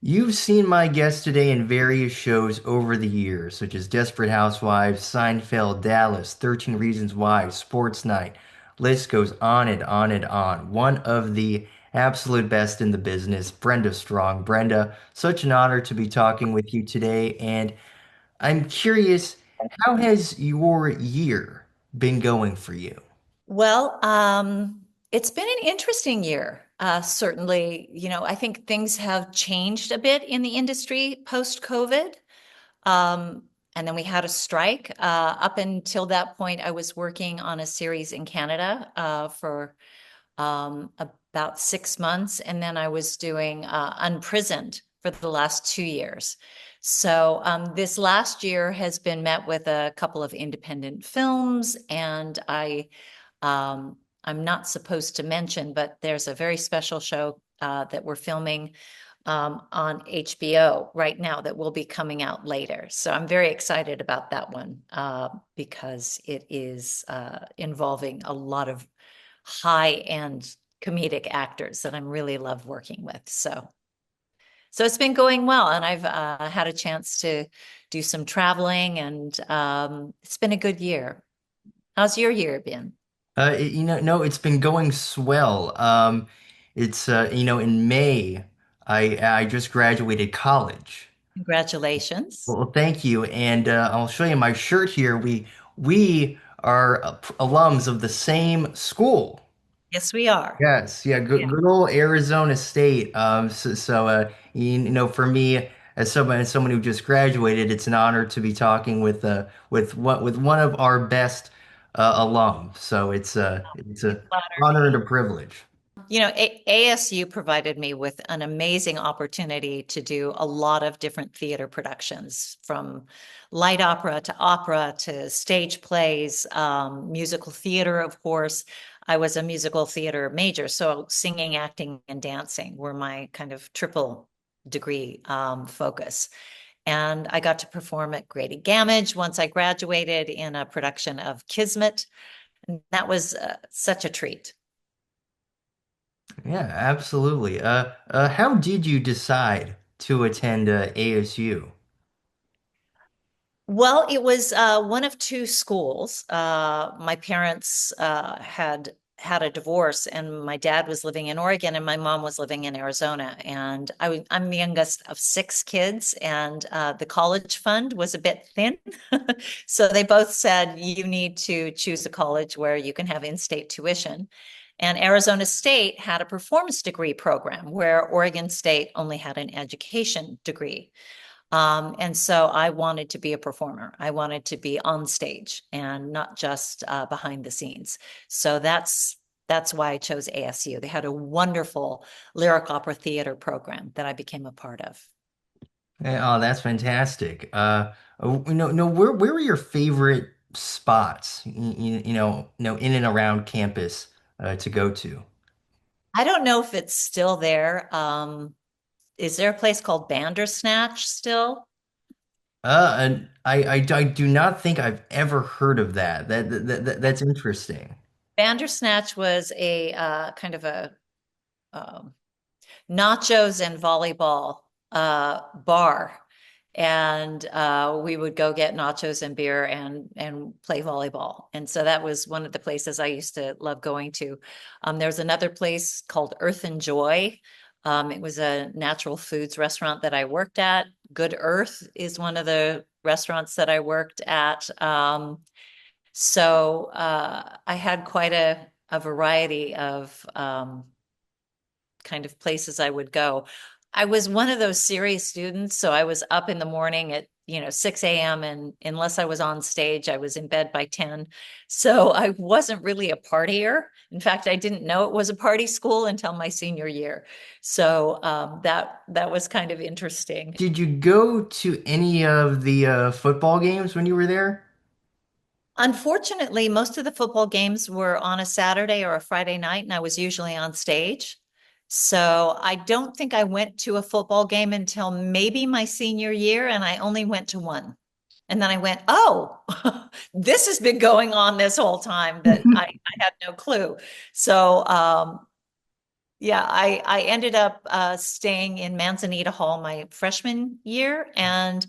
You've seen my guest today in various shows over the years, such as Desperate Housewives, Seinfeld, Dallas, 13 Reasons Why, Sports Night. List goes on and on and on. One of the absolute best in the business, Brenda Strong. Brenda, such an honor to be talking with you today. And I'm curious, how has your year been going for you? Well, it's been an interesting year. Certainly, I think things have changed a bit in the industry post-COVID. And then we had a strike. Up until that point, I was working on a series in Canada for about 6 months, and then I was doing UnPrisoned for the last 2 years. So this last year has been met with a couple of independent films, and I'm not supposed to mention, but there's a very special show that we're filming on HBO right now that will be coming out later. So I'm very excited about that one because it is involving a lot of high-end comedic actors that I'm really love working with. So it's been going well, and I've had a chance to do some traveling, and it's been a good year. How's your year been? No, it's been going swell. In May, I just graduated college. Congratulations. Well, thank you, and I'll show you my shirt here. We are alums of the same school. Yes, we are. Yes, yeah, Yeah. good old Arizona State. For me, as someone who just graduated, it's an honor to be talking with one of our best alums. So it's a Flattered. honor and a privilege. ASU provided me with an amazing opportunity to do a lot of different theater productions, from light opera to stage plays, musical theater, of course. I was a musical theater major, so singing, acting, and dancing were my kind of triple degree focus. And I got to perform at Grady Gamage once I graduated in a production of Kismet. And that was such a treat. Yeah, absolutely. How did you decide to attend ASU? Well, it was one of two schools. My parents had a divorce, and my dad was living in Oregon, and my mom was living in Arizona. And I'm the youngest of six kids, and the college fund was a bit thin. So they both said, you need to choose a college where you can have in-state tuition. And Arizona State had a performance degree program where Oregon State only had an education degree. And so I wanted to be a performer. I wanted to be on stage and not just behind the scenes. So that's why I chose ASU. They had a wonderful lyric opera theater program that I became a part of. Oh, that's fantastic. No, where were your favorite spots, in and around campus to go to? I don't know if it's still there. Is there a place called Bandersnatch still? And I do not think I've ever heard of that. That's interesting. Bandersnatch was a kind of a um, nachos and volleyball bar. And we would go get nachos and beer and play volleyball. And so that was one of the places I used to love going to. There's another place called Earth and Joy. It was a natural foods restaurant that I worked at. Good Earth is one of the restaurants that I worked at. So I had quite a variety of kind of places I would go. I was one of those serious students, so I was up in the morning at 6 a.m. and unless I was on stage, I was in bed by 10. So I wasn't really a partier. In fact, I didn't know it was a party school until my senior year. So that was kind of interesting. Did you go to any of the football games when you were there? Unfortunately, most of the football games were on a Saturday or a Friday night, and I was usually on stage. So I don't think I went to a football game until maybe my senior year, and I only went to one. And then I went, oh, this has been going on this whole time that I had no clue. So Yeah, I ended up staying in Manzanita Hall my freshman year, and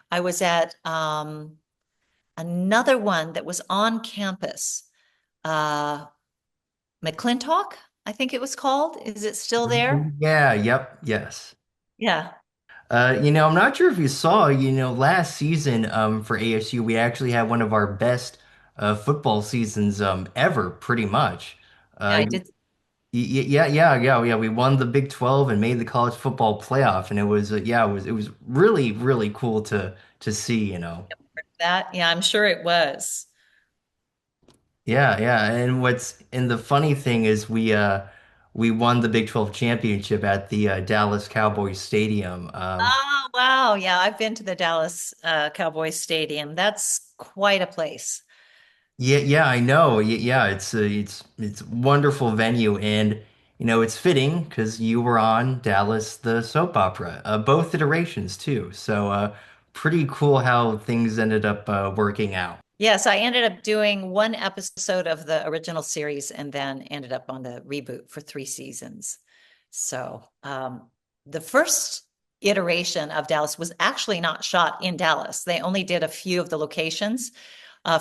I was at another one that was on campus, uh, McClintock, I think it was called. Is it still there? Yeah, yep, yes. Yeah, I'm not sure if you saw, last season for ASU, we actually had one of our best football seasons ever, pretty much. yeah, Uh, I did yeah. We won the Big 12 and made the college football playoff, and it was really, really cool to see. that. Yeah, I'm sure it was. Yeah, yeah. And the funny thing is we won the Big 12 championship at the Dallas Cowboys Stadium. Oh, wow. Yeah, I've been to the Dallas Cowboys Stadium. That's quite a place. Yeah, yeah, I know. Yeah, it's wonderful venue, and it's fitting because you were on Dallas the soap opera, both iterations too. So pretty cool how things ended up working out. Yes, I ended up doing one episode of the original series and then ended up on the reboot for 3 seasons. So, the first iteration of Dallas was actually not shot in Dallas. They only did a few of the locations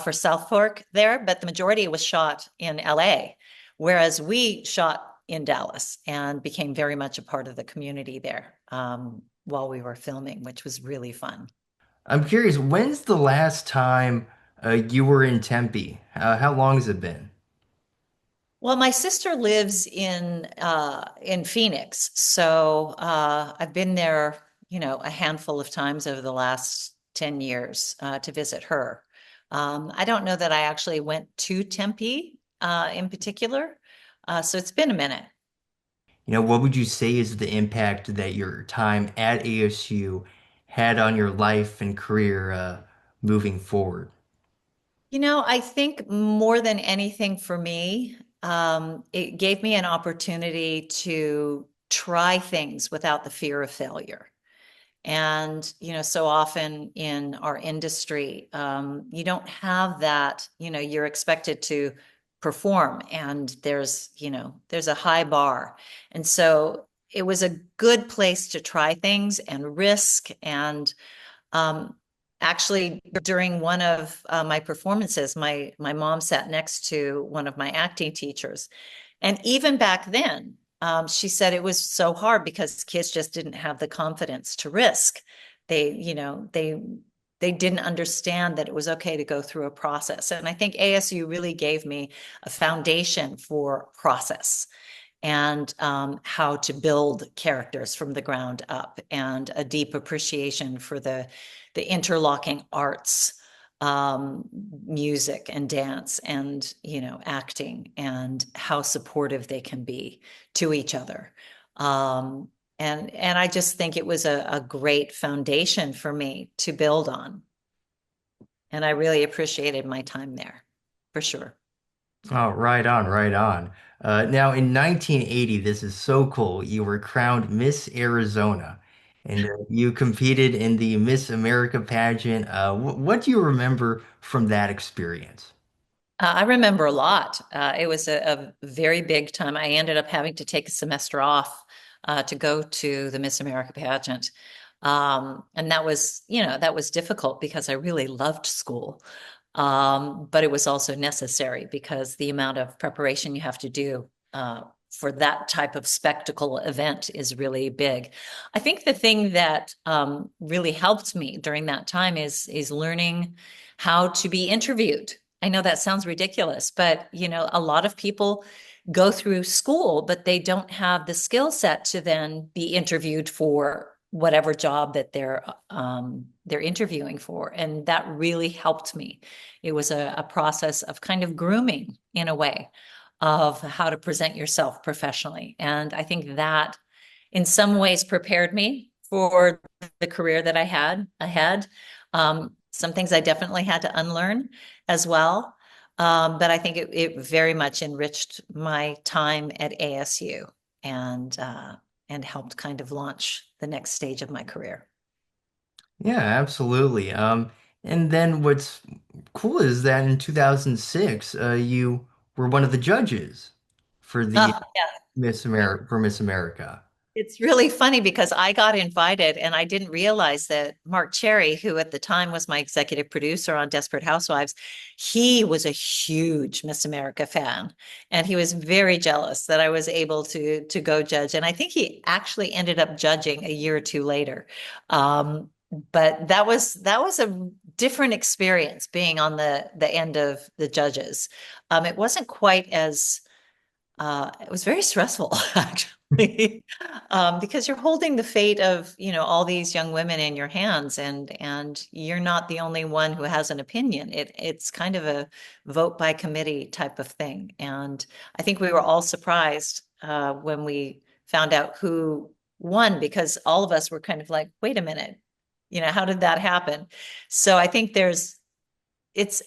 for South Fork there, but the majority was shot in LA, whereas we shot in Dallas and became very much a part of the community there while we were filming, which was really fun. I'm curious, when's the last time you were in Tempe? How long has it been? Well, my sister lives in Phoenix, so I've been there, a handful of times over the last 10 years to visit her. I don't know that I actually went to Tempe in particular, so it's been a minute. What would you say is the impact that your time at ASU had on your life and career moving forward? I think more than anything for me, it gave me an opportunity to try things without the fear of failure. And, so often in our industry, you don't have that, you're expected to perform and there's a high bar. And so it was a good place to try things and risk. And actually, during one of my performances, my mom sat next to one of my acting teachers. And even back then, she said it was so hard because kids just didn't have the confidence to risk. They didn't understand that it was okay to go through a process. And I think ASU really gave me a foundation for process and how to build characters from the ground up, and a deep appreciation for the interlocking arts, music and dance, and acting, and how supportive they can be to each other. And I just think it was a great foundation for me to build on, and I really appreciated my time there, for sure. Oh, right on, right on. Now, in 1980, this is so cool. You were crowned Miss Arizona, and you competed in the Miss America pageant. What do you remember from that experience? I remember a lot. It was a very big time. I ended up having to take a semester off to go to the Miss America pageant. And that was difficult because I really loved school. But it was also necessary because the amount of preparation you have to do for that type of spectacle event is really big. I think the thing that really helped me during that time is learning how to be interviewed. I know that sounds ridiculous, but a lot of people go through school, but they don't have the skill set to then be interviewed for whatever job that they're interviewing for. And that really helped me. It was a process of kind of grooming in a way of how to present yourself professionally. And I think that in some ways prepared me for the career that I had ahead. Some things I definitely had to unlearn as well. But I think it very much enriched my time at ASU, and helped kind of launch the next stage of my career. Yeah, absolutely. And then what's cool is that in 2006, you were one of the judges for the Oh, yeah. Miss America. It's really funny because I got invited and I didn't realize that Mark Cherry, who at the time was my executive producer on Desperate Housewives, he was a huge Miss America fan. And he was very jealous that I was able to go judge. And I think he actually ended up judging a year or two later. But that was a different experience being on the end of the judges. It wasn't quite as it was very stressful, actually, because you're holding the fate of, all these young women in your hands, and you're not the only one who has an opinion. It's kind of a vote by committee type of thing. And I think we were all surprised when we found out who won, because all of us were kind of like, wait a minute, how did that happen? So I think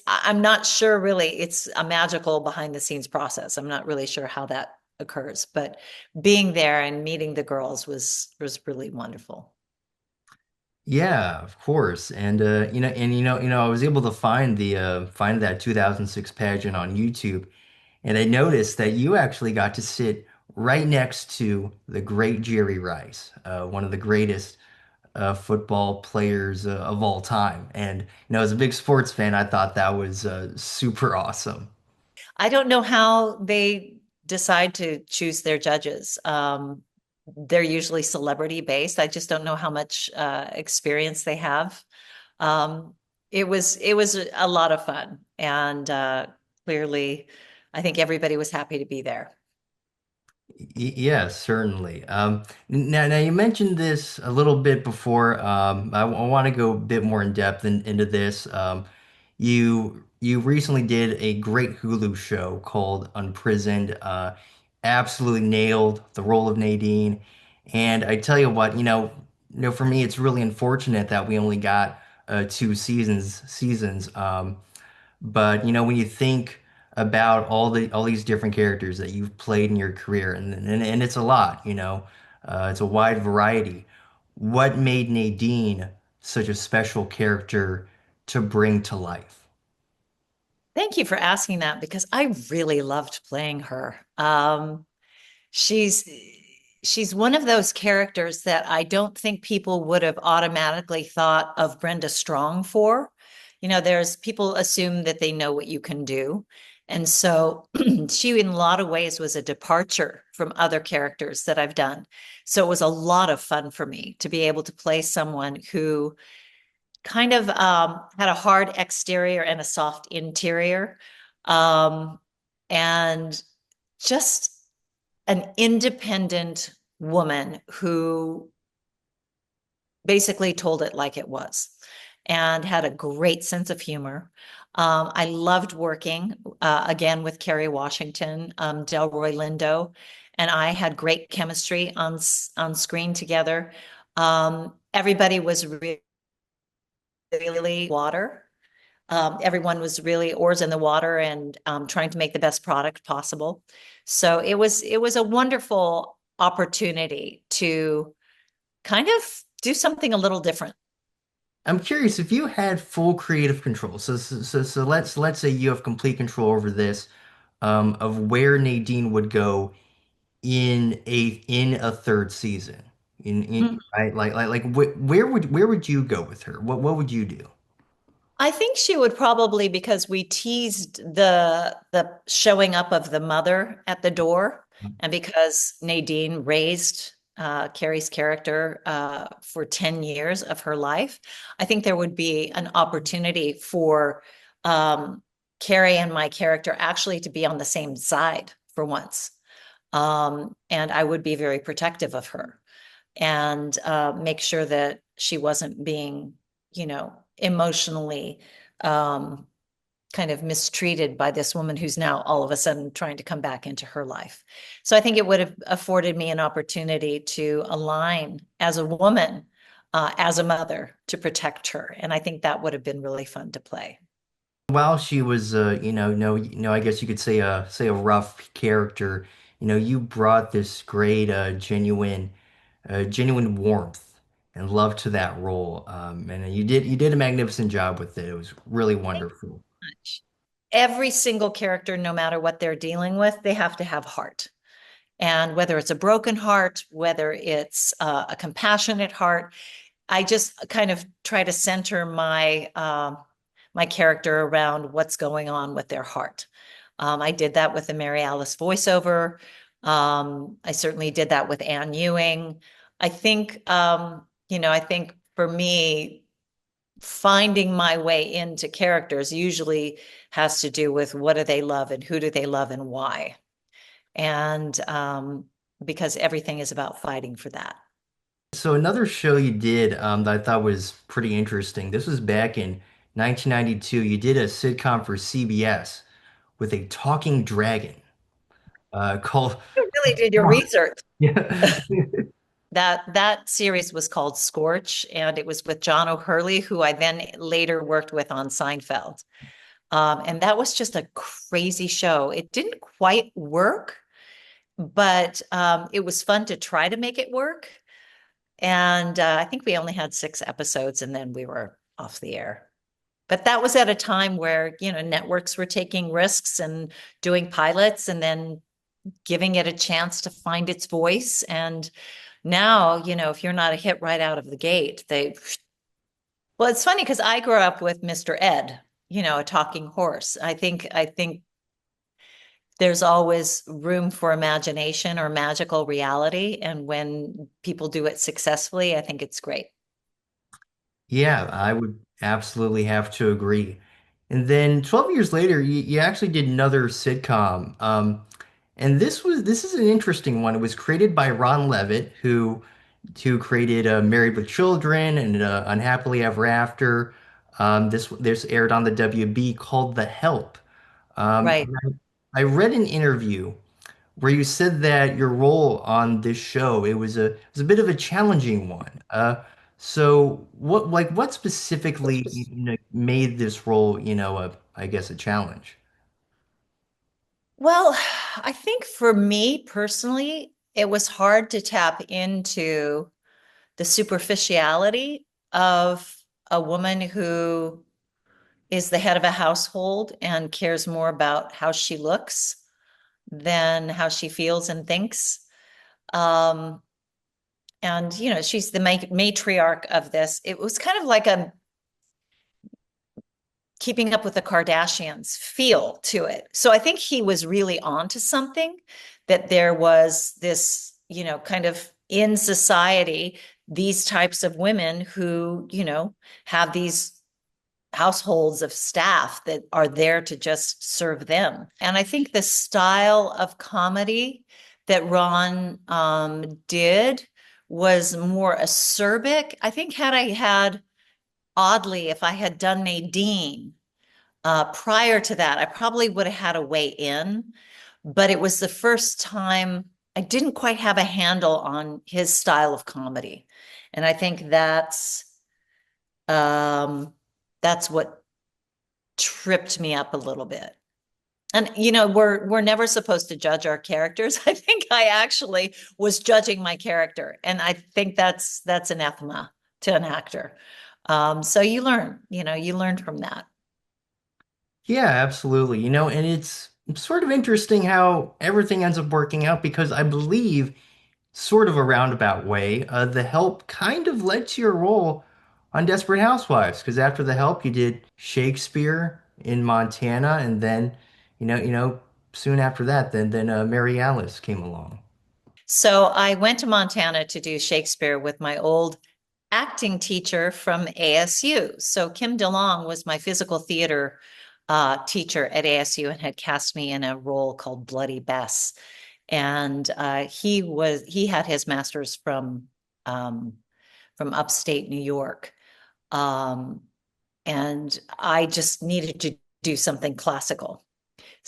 I'm not sure really it's a magical behind the scenes process. I'm not really sure how that occurs, but being there and meeting the girls was really wonderful. Yeah, of course. And I was able to find the find that 2006 pageant on YouTube, and I noticed that you actually got to sit right next to the great Jerry Rice, one of the greatest football players of all time. And as a big sports fan, I thought that was super awesome. I don't know how they decide to choose their judges. They're usually celebrity based. I just don't know how much experience they have. Um, it was a lot of fun, and clearly, I think everybody was happy to be there. Yes, certainly. Now you mentioned this a little bit before. I want to go a bit more in depth into this. You recently did a great Hulu show called UnPrisoned. Absolutely nailed the role of Nadine. And I tell you what, for me, it's really unfortunate that we only got two seasons. But when you think about all these different characters that you've played in your career, and it's a lot, it's a wide variety. What made Nadine such a special character to bring to life? Thank you for asking that because I really loved playing her. She's she's one of those characters that I don't think people would have automatically thought of Brenda Strong for. There's people assume that they know what you can do. And so she, in a lot of ways, was a departure from other characters that I've done. So it was a lot of fun for me to be able to play someone who kind of had a hard exterior and a soft interior. Um, and just an independent woman who basically told it like it was and had a great sense of humor. I loved working again with Kerry Washington, Delroy Lindo, and I had great chemistry on screen together. Everybody was really water. Everyone was really oars in the water and trying to make the best product possible. So it was a wonderful opportunity to kind of do something a little different. I'm curious if you had full creative control. So let's say you have complete control over this, of where Nadine would go in a third season. Right, where would you go with her? What would you do? I think she would probably, because we teased the showing up of the mother at the door, and because Nadine raised Carrie's character for 10 years of her life, I think there would be an opportunity for Carrie and my character actually to be on the same side for once. And I would be very protective of her and make sure that she wasn't being, emotionally um, kind of mistreated by this woman who's now all of a sudden trying to come back into her life. So I think it would have afforded me an opportunity to align as a woman, as a mother, to protect her. And I think that would have been really fun to play. While she was, I guess you could say a rough character, you brought this great, genuine warmth and love to that role, and you did a magnificent job with it. It was really Thank wonderful. you much. Every single character, no matter what they're dealing with, they have to have heart. And whether it's a broken heart, whether it's a compassionate heart, I just kind of try to center my character around what's going on with their heart. I did that with the Mary Alice voiceover. I certainly did that with Anne Ewing. I think, I think for me, finding my way into characters usually has to do with what do they love and who do they love and why. And because everything is about fighting for that. So another show you did that I thought was pretty interesting. This was back in 1992. You did a sitcom for CBS with a talking dragon called You really did your research. yeah. That series was called Scorch, and it was with John O'Hurley, who I then later worked with on Seinfeld. And that was just a crazy show. It didn't quite work, but it was fun to try to make it work. And I think we only had 6 episodes, and then we were off the air. But that was at a time where, networks were taking risks and doing pilots and then giving it a chance to find its voice. And now, if you're not a hit right out of the gate, well, it's funny because I grew up with Mr. Ed, a talking horse. I think there's always room for imagination or magical reality. And when people do it successfully, I think it's great. Yeah, I would absolutely have to agree. And then 12 years later, you actually did another sitcom. And this is an interesting one. It was created by Ron Levitt, who created Married with Children and Unhappily Ever After. This aired on the WB called The Help. Right. And I read an interview where you said that your role on this show it was a bit of a challenging one. So what specifically made this role I guess a challenge? Well, I think for me personally, it was hard to tap into the superficiality of a woman who is the head of a household and cares more about how she looks than how she feels and thinks. Um, and she's the matriarch of this. It was kind of like a keeping up with the Kardashians feel to it. So I think he was really onto something, that there was this, kind of in society, these types of women who, have these households of staff that are there to just serve them. And I think the style of comedy that Ron did was more acerbic. I think oddly, if I had done Nadine prior to that, I probably would have had a way in, but it was the first time I didn't quite have a handle on his style of comedy. And I think um, that's what tripped me up a little bit. And we're never supposed to judge our characters. I think I actually was judging my character, and I think that's anathema to an actor. So you learn from that. Yeah, absolutely. And it's sort of interesting how everything ends up working out because I believe, sort of a roundabout way, The Help kind of led to your role on Desperate Housewives. Because after The Help, you did Shakespeare in Montana, and then, soon after that, then Mary Alice came along. So I went to Montana to do Shakespeare with my old acting teacher from ASU. So Kim DeLong was my physical theater teacher at ASU and had cast me in a role called Bloody Bess. And he had his master's from upstate New York. Um, and I just needed to do something classical.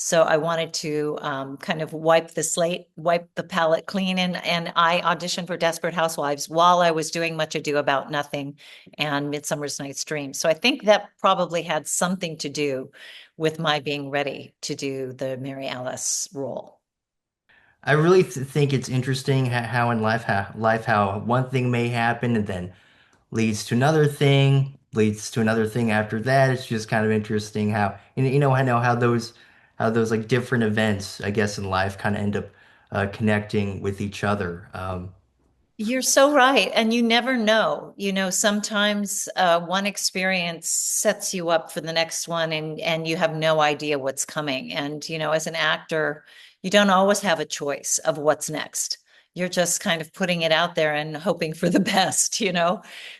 So I wanted to kind of wipe the slate, wipe the palette clean, and I auditioned for Desperate Housewives while I was doing Much Ado About Nothing and Midsummer's Night's Dream. So I think that probably had something to do with my being ready to do the Mary Alice role. I really think it's interesting how in life how one thing may happen and then leads to another thing, leads to another thing after that. It's just kind of interesting how I know how those like different events, I guess, in life kind of end up connecting with each other. You're so right. And you never know. Sometimes one experience sets you up for the next one and you have no idea what's coming. And, as an actor, you don't always have a choice of what's next. You're just kind of putting it out there and hoping for the best.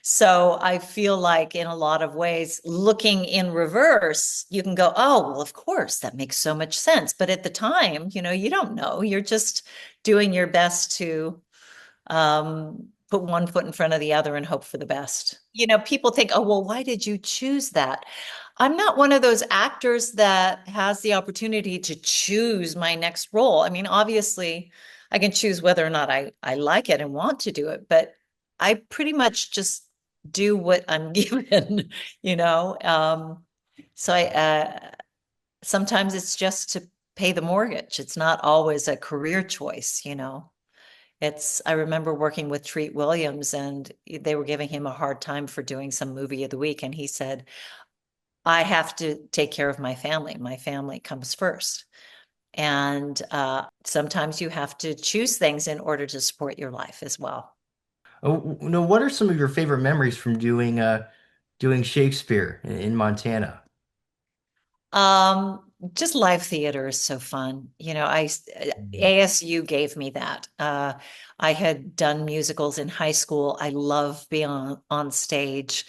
So I feel like in a lot of ways, looking in reverse, you can go, oh, well, of course, that makes so much sense. But at the time, you don't know. You're just doing your best to put one foot in front of the other and hope for the best. People think, oh, well, why did you choose that? I'm not one of those actors that has the opportunity to choose my next role. I mean, obviously, I can choose whether or not I like it and want to do it, but I pretty much just do what I'm given, you know? So sometimes it's just to pay the mortgage. It's not always a career choice. I remember working with Treat Williams and they were giving him a hard time for doing some movie of the week. And he said, I have to take care of my family. My family comes first. And sometimes you have to choose things in order to support your life as well. What are some of your favorite memories from doing Shakespeare in Montana? Just live theater is so fun. ASU gave me that. I had done musicals in high school. I love being on stage.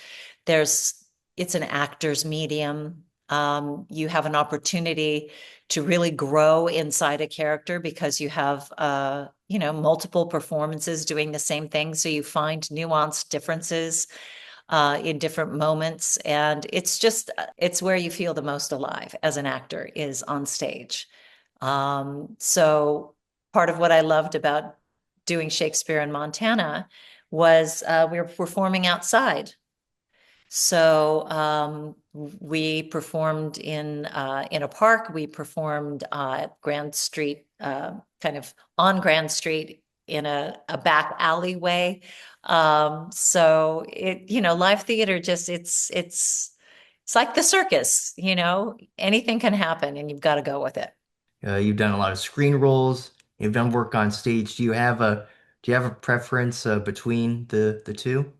There's, it's an actor's medium. You have an opportunity to really grow inside a character because you have, multiple performances doing the same thing. So you find nuanced differences in different moments. And it's where you feel the most alive as an actor is on stage. So part of what I loved about doing Shakespeare in Montana was we were performing outside. So we performed in a park. We performed at Grand Street, kind of on Grand Street in a back alleyway. So live theater just it's like the circus. Anything can happen, and you've got to go with it. You've done a lot of screen roles. You've done work on stage. Do you have a preference between the two?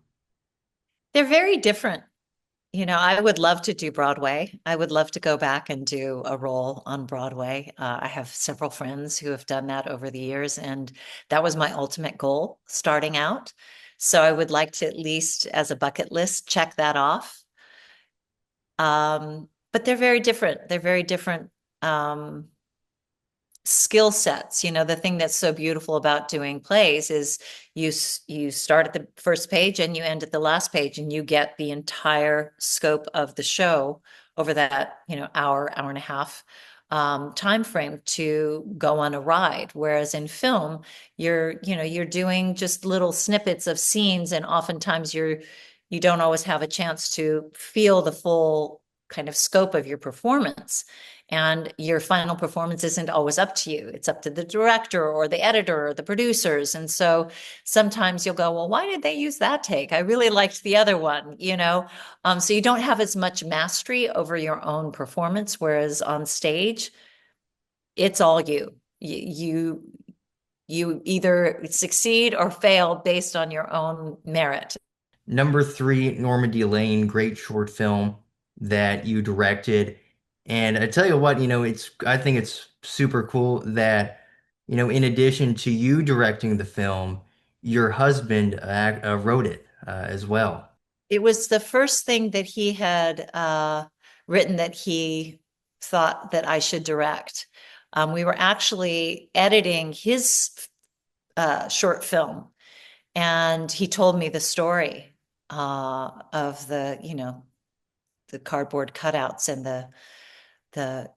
They're very different. I would love to do Broadway. I would love to go back and do a role on Broadway. I have several friends who have done that over the years, and that was my ultimate goal starting out. So I would like to at least, as a bucket list, check that off. But they're very different. They're very different. Skill sets. The thing that's so beautiful about doing plays is you start at the first page and you end at the last page and you get the entire scope of the show over that, hour and a half time frame to go on a ride. Whereas in film, you're doing just little snippets of scenes, and oftentimes you don't always have a chance to feel the full kind of scope of your performance. And your final performance isn't always up to you. It's up to the director or the editor or the producers. And so sometimes you'll go, well, why did they use that take? I really liked the other one. So you don't have as much mastery over your own performance, whereas on stage, it's all you. You either succeed or fail based on your own merit. Number three, Normandy Lane, great short film that you directed. And I tell you what, I think it's super cool that, in addition to you directing the film, your husband wrote it as well. It was the first thing that he had written that he thought that I should direct. We were actually editing his short film, and he told me the story of the cardboard cutouts and the the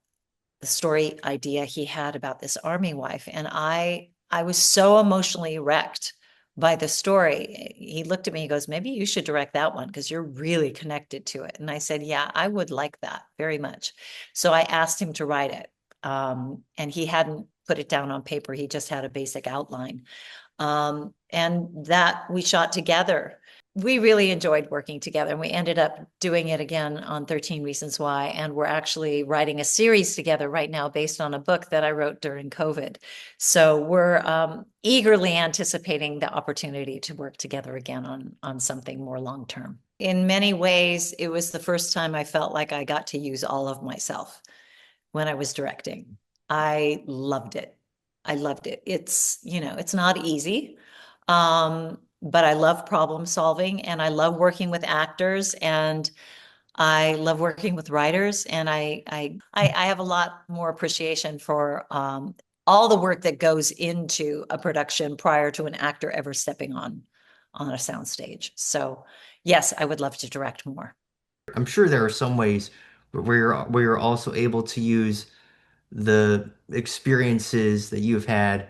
story idea he had about this army wife. And I was so emotionally wrecked by the story. He looked at me, he goes, maybe you should direct that one because you're really connected to it. And I said, yeah, I would like that very much. So I asked him to write it. And he hadn't put it down on paper. He just had a basic outline. And that we shot together. we really enjoyed working together, and we ended up doing it again on 13 Reasons Why. And we're actually writing a series together right now based on a book that I wrote during COVID. So we're eagerly anticipating the opportunity to work together again on something more long term. In many ways, it was the first time I felt like I got to use all of myself when I was directing. I loved it. I loved it. It's not easy. But I love problem solving and I love working with actors and I love working with writers and I have a lot more appreciation for all the work that goes into a production prior to an actor ever stepping on a soundstage. So yes, I would love to direct more. I'm sure there are some ways where you're also able to use the experiences that you've had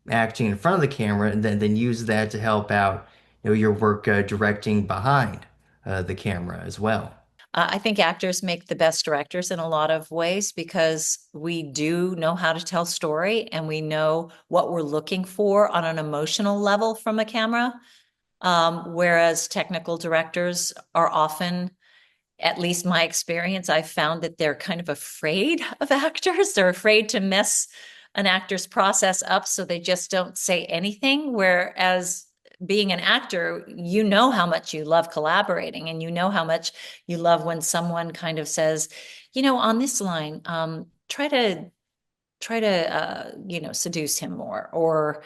acting in front of the camera and then use that to help out, your work directing behind the camera as well. I think actors make the best directors in a lot of ways because we do know how to tell story and we know what we're looking for on an emotional level from a camera. Whereas technical directors are often, at least my experience, I've found that they're kind of afraid of actors. They're afraid to mess an actor's process up, so they just don't say anything. Whereas being an actor, you know how much you love collaborating and you know how much you love when someone kind of says, on this line, try to seduce him more, or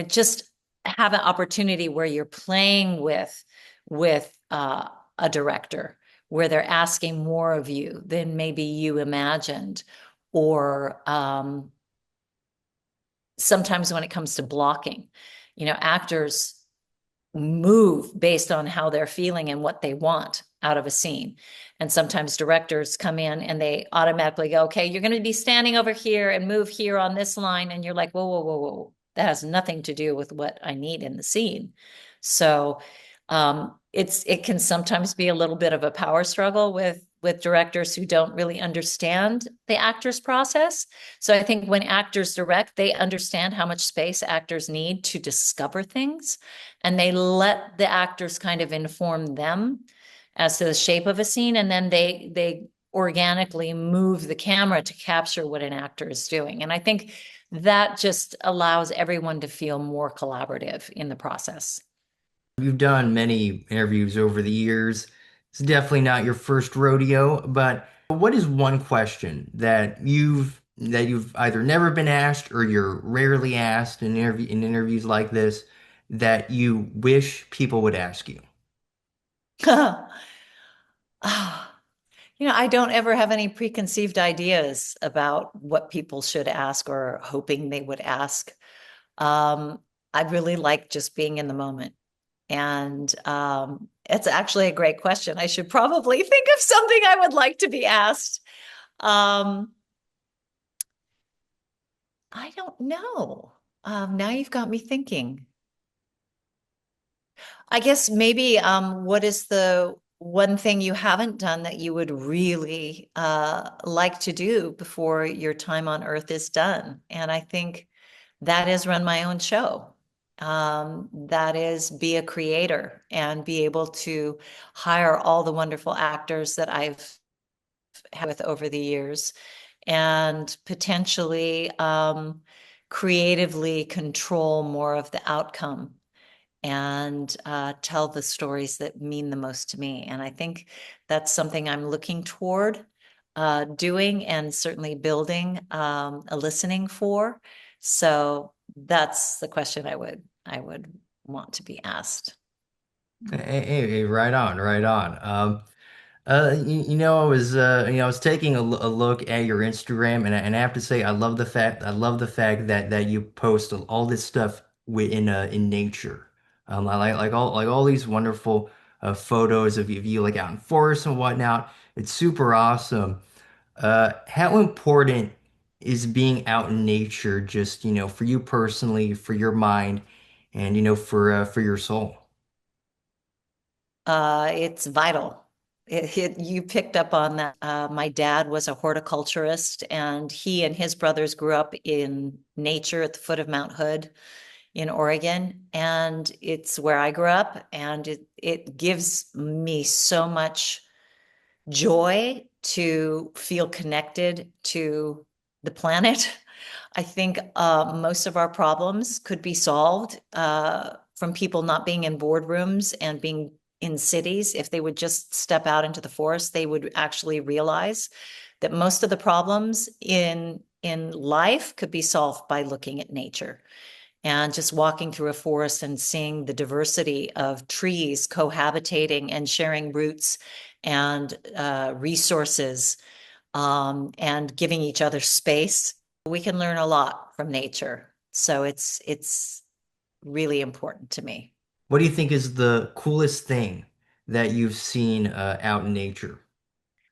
just have an opportunity where you're playing with a director where they're asking more of you than maybe you imagined, or sometimes when it comes to blocking, actors move based on how they're feeling and what they want out of a scene. And sometimes directors come in and they automatically go, okay, you're going to be standing over here and move here on this line. And you're like, whoa, whoa, whoa, whoa. That has nothing to do with what I need in the scene. So it can sometimes be a little bit of a power struggle with directors who don't really understand the actor's process. So I think when actors direct, they understand how much space actors need to discover things, and they let the actors kind of inform them as to the shape of a scene, and then they organically move the camera to capture what an actor is doing. And I think that just allows everyone to feel more collaborative in the process. You've done many interviews over the years. It's definitely not your first rodeo, but what is one question that you've either never been asked or you're rarely asked in interviews like this that you wish people would ask you? I don't ever have any preconceived ideas about what people should ask or hoping they would ask. Um, I really like just being in the moment. And it's actually a great question. I should probably think of something I would like to be asked. Um, I don't know. Now you've got me thinking. I guess maybe what is the one thing you haven't done that you would really like to do before your time on Earth is done? And I think that is run my own show. That is be a creator and be able to hire all the wonderful actors that I've had with over the years and potentially creatively control more of the outcome and tell the stories that mean the most to me. And I think that's something I'm looking toward doing and certainly building a listening for. So that's the question I would want to be asked. Hey, right on, right on. I was taking a look at your Instagram, and I have to say, I love the fact that you post all this stuff in nature. I like all these wonderful photos of you like out in forests and whatnot. It's super awesome. How important is being out in nature, just for you personally, for your mind, and for your soul? It's vital. You picked up on that. My dad was a horticulturist, and he and his brothers grew up in nature at the foot of Mount Hood. in Oregon, and it's where I grew up, and it gives me so much joy to feel connected to the planet. I think most of our problems could be solved from people not being in boardrooms and being in cities. If they would just step out into the forest, they would actually realize that most of the problems in life could be solved by looking at nature and just walking through a forest and seeing the diversity of trees cohabitating and sharing roots and resources, and giving each other space. We can learn a lot from nature. So it's really important to me. What do you think is the coolest thing that you've seen out in nature?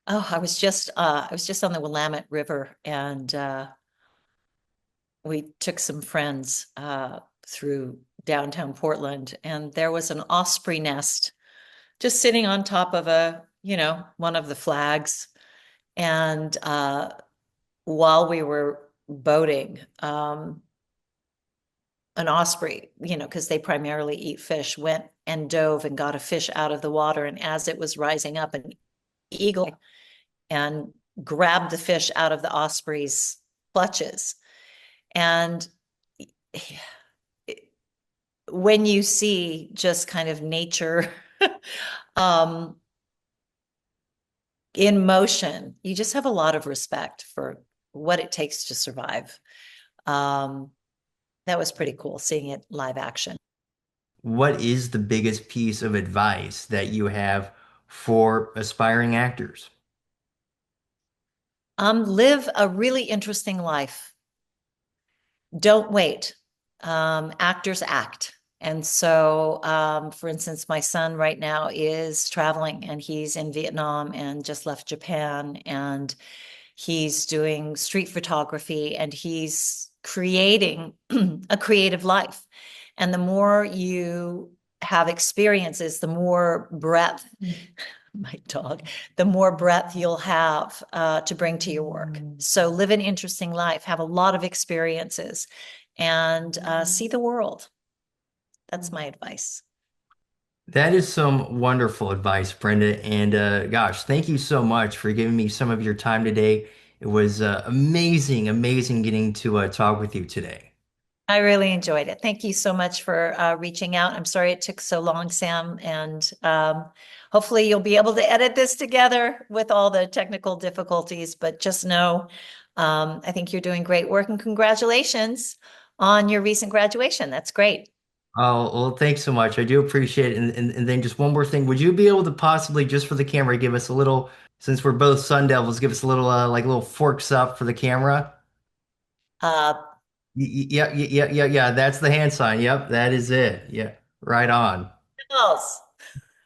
Oh, I was just on the Willamette River, and we took some friends through downtown Portland, and there was an osprey nest just sitting on top of one of the flags. And while we were boating, an osprey, because they primarily eat fish, went and dove and got a fish out of the water. And as it was rising up, an eagle and grabbed the fish out of the osprey's clutches. And when you see just kind of nature um, in motion, you just have a lot of respect for what it takes to survive. Um, that was pretty cool seeing it live action. What is the biggest piece of advice that you have for aspiring actors? Live a really interesting life. Don't wait. Actors act. And so, for instance, my son right now is traveling and he's in Vietnam and just left Japan, and he's doing street photography and he's creating a creative life. And the more you have experiences, the more breadth, my dog, the more breadth you'll have to bring to your work. So live an interesting life, have a lot of experiences, and see the world. That's my advice. That is some wonderful advice, Brenda. And gosh, thank you so much for giving me some of your time today. It was amazing, amazing getting to talk with you today. I really enjoyed it. Thank you so much for reaching out. I'm sorry it took so long, Sam, and hopefully you'll be able to edit this together with all the technical difficulties. But just know, I think you're doing great work, and congratulations on your recent graduation. That's great. Oh, well, thanks so much. I do appreciate it. And then just one more thing. Would you be able to possibly, just for the camera, give us a little, since we're both Sun Devils, give us a little, like a little forks up for the camera? Uh, Yeah, yeah, yeah, yeah, yeah. That's the hand sign. Yep, that is it. Yeah, right on.